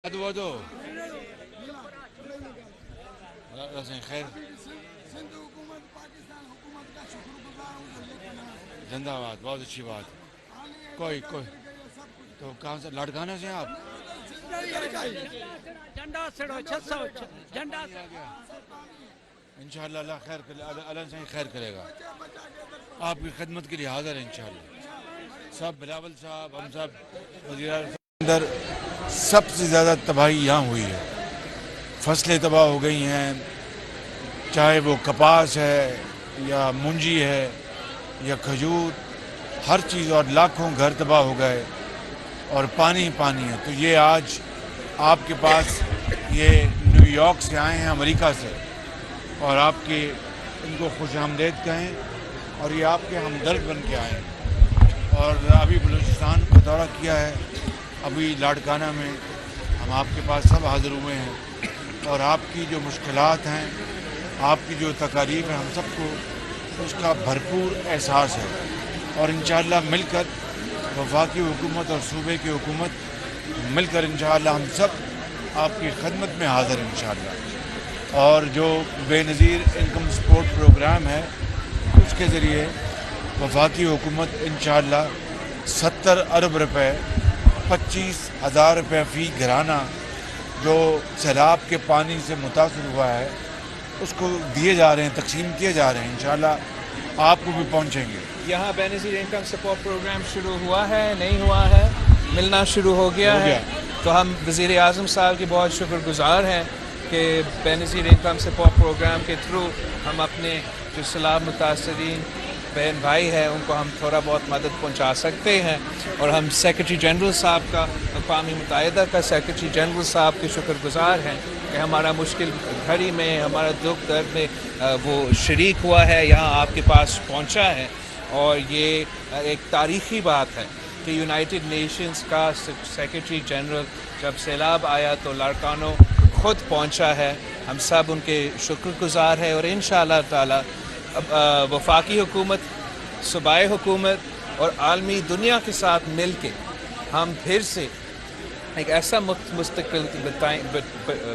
دو خیر زندہ باد، بہت اچھی بات. کوئی تو کہاں سے؟ لاڑکانہ سے ہیں آپ؟ انشاءاللہ اللہ خیر کرے، اللہ سے خیر کرے گا. آپ کی خدمت کے لیے حاضر ہیں انشاءاللہ. سب بلاول صاحب، ہم سب وزیر اندر. سب سے زیادہ تباہی یہاں ہوئی ہے. فصلیں تباہ ہو گئی ہیں، چاہے وہ کپاس ہے یا منجی ہے یا کھجور، ہر چیز. اور لاکھوں گھر تباہ ہو گئے اور پانی پانی ہے. تو یہ آج آپ کے پاس یہ نیو یارک سے آئے ہیں، امریکہ سے، اور آپ کے ان کو خوش آمدید کہیں، اور یہ آپ کے ہمدرد بن کے آئے ہیں. اور ابھی بلوچستان کا دورہ کیا ہے، ابھی لاڑکانہ میں ہم آپ کے پاس سب حاضر ہوئے ہیں، اور آپ کی جو مشکلات ہیں، آپ کی جو تکالیف ہیں، ہم سب کو اس کا بھرپور احساس ہے. اور انشاءاللہ مل کر وفاقی حکومت اور صوبے کی حکومت مل کر انشاءاللہ ہم سب آپ کی خدمت میں حاضر ہیں انشاءاللہ. اور جو بے نظیر انکم سپورٹ پروگرام ہے، اس کے ذریعے وفاقی حکومت انشاءاللہ 70 ارب روپے، 25,000 روپے فی گھرانہ جو سیلاب کے پانی سے متاثر ہوا ہے اس کو دیے جا رہے ہیں، تقسیم کیے جا رہے ہیں. انشاءاللہ آپ کو بھی پہنچیں گے. یہاں بے نظیر انکم سپورٹ پروگرام شروع ہوا ہے، نہیں ہوا ہے، ملنا شروع ہو گیا ہے. تو ہم وزیر اعظم صاحب کی بہت شکر گزار ہیں کہ بے نظیر انکم سپورٹ پروگرام کے تھرو ہم اپنے جو سیلاب متاثرین بہن بھائی ہیں ان کو ہم تھوڑا بہت مدد پہنچا سکتے ہیں. اور ہم سیکرٹری جنرل صاحب کا، اقوام متحدہ کا سیکرٹری جنرل صاحب کے شکر گزار ہیں کہ ہمارا مشکل گھڑی میں، ہمارا دکھ درد میں وہ شریک ہوا ہے، یہاں آپ کے پاس پہنچا ہے. اور یہ ایک تاریخی بات ہے کہ یونائٹڈ نیشنز کا سیکرٹری جنرل جب سیلاب آیا تو لاڑکانوں خود پہنچا ہے. ہم سب ان کے شکر گزار ہیں. اور انشاءاللہ تعالی وفاقی حکومت، صوبائی حکومت اور عالمی دنیا کے ساتھ مل کے ہم پھر سے ایک ایسا مستقبل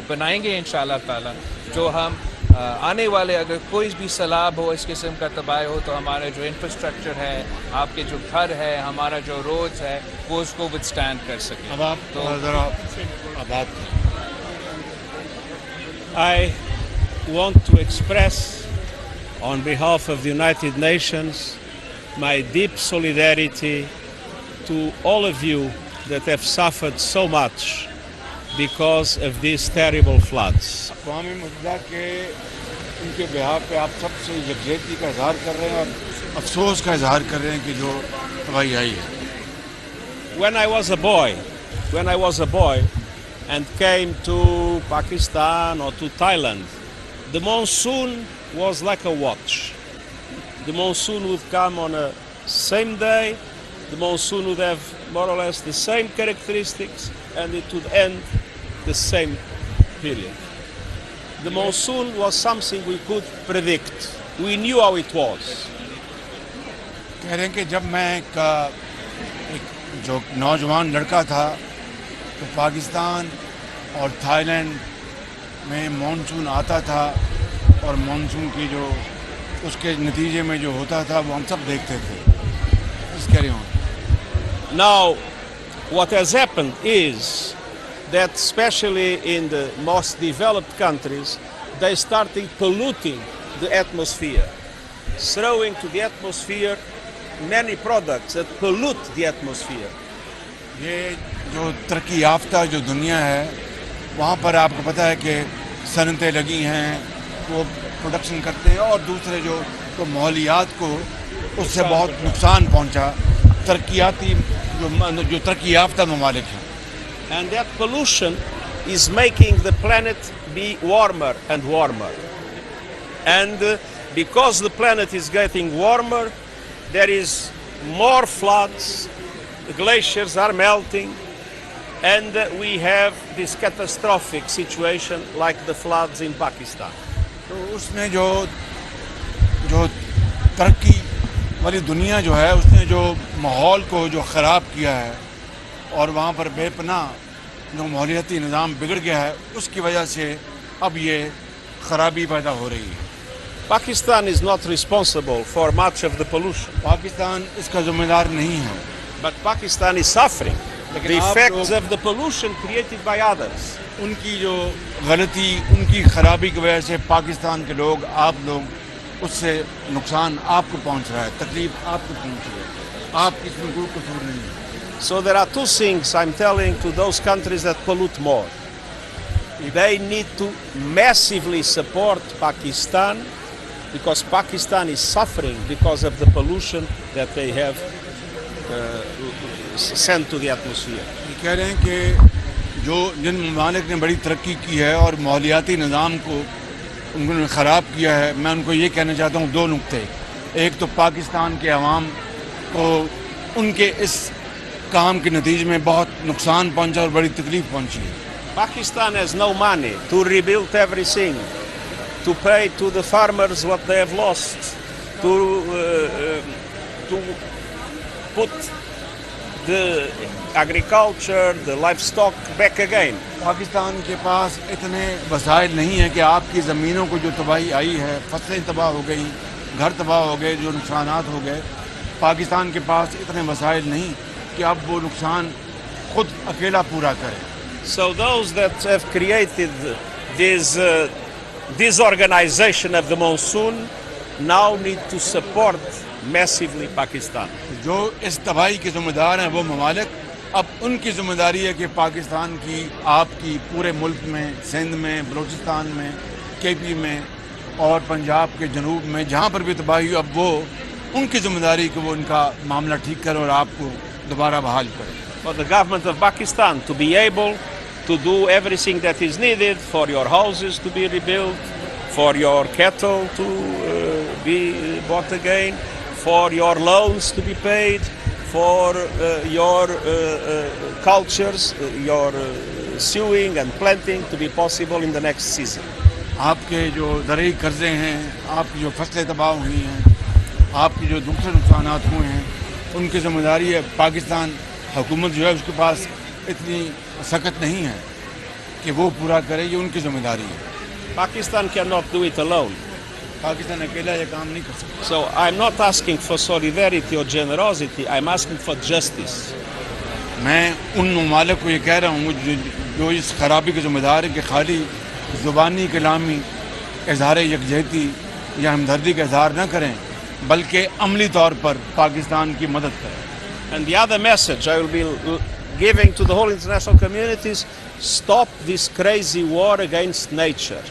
بنائیں گے انشاءاللہ تعالی، جو ہم آنے والے اگر کوئی بھی سیلاب ہو، اس قسم کا تباہ ہو، تو ہمارا جو انفراسٹرکچر ہے، آپ کے جو گھر ہے، ہمارا جو روڈز ہے، وہ اس کو وتھسٹینڈ کر سکے. اب آپ تو ذرا آباد I want to express on behalf of the United Nations my deep solidarity to all of you that have suffered so much because of these terrible floods. اقوام متحدہ کے ان کے بہاف پہ آپ سب سے یکجہتی کا اظہار کر رہے ہیں اور افسوس کا اظہار کر رہے ہیں کہ جو تباہی آئی ہے. When I was a boy and came to Pakistan or to Thailand, the monsoon was like a watch. The monsoon would come on a same day, the monsoon would have more or less the same characteristics, and it would end the same period. The monsoon was something we could predict. We knew how it was. کہہ رہے ہیں کہ جب میں ایک جو نوجوان لڑکا تھا تو پاکستان اور تھائی لینڈ میں مانسون آتا تھا، اور مانسون کی جو اس کے نتیجے میں جو ہوتا تھا وہ ہم سب دیکھتے تھے. اس کہہ رہے ہوں. Now, what has happened is that especially in the most developed countries, they started polluting the atmosphere, throwing to the atmosphere many products that pollute the atmosphere. یہ جو ترقی یافتہ جو دنیا ہے وہاں پر آپ کو پتہ ہے کہ صنعتیں لگی ہیں، وہ پروڈکشن کرتے ہیں، اور دوسرے جو ماحولیات کو اس سے بہت نقصان پہنچا، ترقیاتی جو ترقی یافتہ ممالک ہیں. And that pollution is making the planet be warmer and warmer. And because the planet is getting warmer, there is more floods, the glaciers are melting, and we have this catastrophic situation like the floods in Pakistan. تو اس نے جو ترقی والی دنیا جو ہے اس نے جو ماحول کو جو خراب کیا ہے، اور وہاں پر بے پناہ جو ماحولیاتی نظام بگڑ گیا ہے اس کی وجہ سے اب یہ خرابی پیدا ہو رہی ہے. Pakistan is not responsible for much of the pollution, Pakistan اس کا ذمہ دار نہیں ہے, but Pakistan is suffering لیکن the آپ effects لوگ of the pollution created by others. ان کی جو غلطی, ان کی خرابی کی وجہ سے پاکستان کے لوگ, آپ لوگ, اس سے نقصان آپ کو پہنچ رہا ہے, تکلیف آپ کو پہنچ رہی ہے, آپ کی اس میں کوئی قصور نہیں ہے. So there are two things I'm telling to those countries that pollute more. They need to massively support Pakistan because Pakistan is suffering because of the pollution that they have sent to the atmosphere. یہ کہہ رہے ہیں کہ جن ممالک نے بڑی ترقی کی ہے اور ماحولیاتی نظام کو انہوں نے خراب کیا ہے, میں ان کو یہ کہنا چاہتا ہوں دو نقطے. ایک تو پاکستان کے عوام کو ان کے اس کام کے نتیجے میں بہت نقصان پہنچا اور بڑی تکلیف پہنچی ہے. Pakistan has no money to rebuild everything, to pay to the farmers what they have lost, to put the agriculture, the livestock back again. Pakistan کے پاس اتنے وسائل نہیں ہیں کہ آپ کی زمینوں کو جو تباہی آئی ہے, فصلیں تباہ ہو گئی, گھر تباہ ہو گئے, جو نقصانات ہو گئے, پاکستان کے پاس اتنے وسائل نہیں کہ اب وہ نقصان خود اکیلا پورا کرے. So those that have created this disorganization of the monsoon now need to support massively Pakistan. جو اس تباہی کے ذمہ دار ہیں وہ ممالک, اب ان کی ذمہ داری ہے کہ پاکستان کی, آپ کی پورے ملک میں, سندھ میں, بلوچستان میں, کے پی میں اور پنجاب کے جنوب میں جہاں پر بھی تباہی ہو, اب وہ ان کی ذمہ داری کہ وہ ان کا معاملہ ٹھیک کرے اور آپ کو دوبارہ بحال کرے. For the government of Pakistan to be able to do everything that is needed for your houses to be rebuilt, for your cattle to be bought again, for your loans to be paid, for your cultures, your sowing and planting to be possible in the next season. آپ کے جو زرعی قرضے ہیں, آپ کی جو فصلیں تباہ ہوئی ہیں, آپ کی جو دوسرے نقصانات ہوئے ہیں, ان کی ذمہ داری ہے. پاکستان حکومت جو ہے اس کے پاس اتنی سخت نہیں ہے کہ وہ پورا کرے, یہ ان کی ذمہ داری ہے. Pakistan cannot do it alone. Pakistan اکیلا یہ کام نہیں کر سکتا. So I'm not asking for solidarity or generosity, I'm asking for justice. میں ان ممالک کو یہ کہہ رہا ہوں جو اس خرابی کے ذمہ دار ہیں کہ خالی زبانی کلامی اظہار یکجہتی یا ہمدردی کا اظہار نہ کریں بلکہ عملی طور پر پاکستان کی مدد کریں. And the other message I will be giving to the whole international community is stop this crazy war against nature,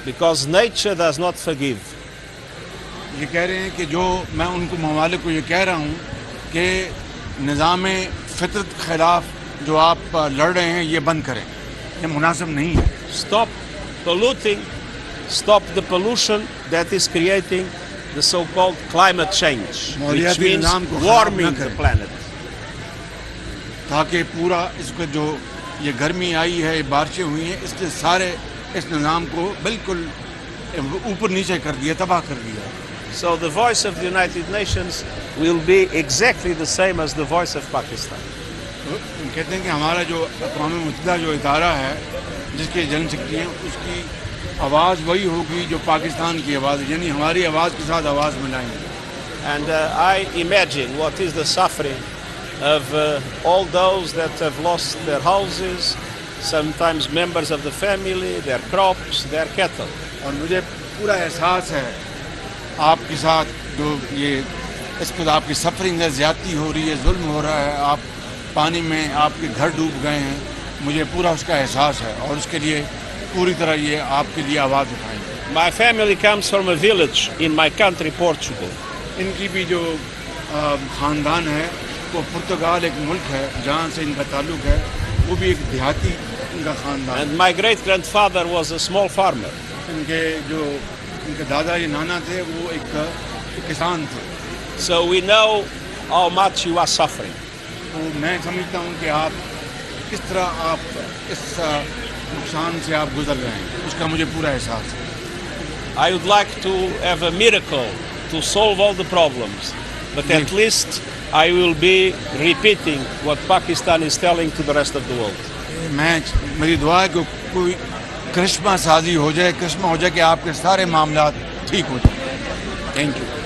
because nature does not forgive. یہ کہہ رہے ہیں کہ جو میں ان کو ممالک کو یہ کہہ رہا ہوں کہ نظام فطرت کے خلاف جو آپ لڑ رہے ہیں یہ بند کریں, یہ مناسب نہیں ہے. Stop polluting, stop the pollution that is creating the so-called climate change, which means warming the planet. تاکہ پورا اس کو جو یہ گرمی آئی ہے, بارشیں ہوئی ہیں, اس نے سارے اس نظام کو بالکل اوپر نیچے کر دیا, تباہ کر دیا. So the voice of the United Nations will be exactly the same as the voice of Pakistan. کہتے ہیں کہ ہمارا جو اقوام متحدہ جو ادارہ ہے جس کے جنرل سیکرٹری ہیں, اس کی آواز وہی ہوگی جو پاکستان کی آواز ہے, یعنی ہماری آواز کے ساتھ آواز ملائیں گے. And I imagine what is the suffering of all those that have lost their houses, sometimes members of the family, their crops, their cattle. اور مجھے پورا احساس ہے آپ کے ساتھ جو یہ اس کو آپ کی سفرنگ ہے, زیادتی ہو رہی ہے, ظلم ہو رہا ہے, آپ پانی میں آپ کے گھر ڈوب گئے ہیں, مجھے پورا اس کا احساس ہے اور اس کے لیے پوری طرح یہ آپ کے لیے آواز اٹھائیں گے. My family comes from a village in my country, Portugal. ان کی بھی جو خاندان ہے وہ پرتگال ایک ملک ہے جہاں سے ان کا تعلق ہے, وہ بھی ایک دیہاتی ان کا خاندان. And my great grandfather was a small farmer. ان کے دادا یا نانا تھے وہ ایک کسان تھے. So we know how much you are suffering. تو میں سمجھتا ہوں کہ آپ کس طرح آپ اس نقصان سے آپ گزر رہے ہیں, اس کا مجھے پورا احساس ہے. I would like to have a miracle to solve all the problems, but at least I will be repeating what Pakistan is telling to the rest of the world. میری دعا ہے کہ کوئی کرشمہ سازی ہو جائے، کرشمہ ہو جائے کہ آپ کے سارے معاملات ٹھیک ہو جائیں. Thank you.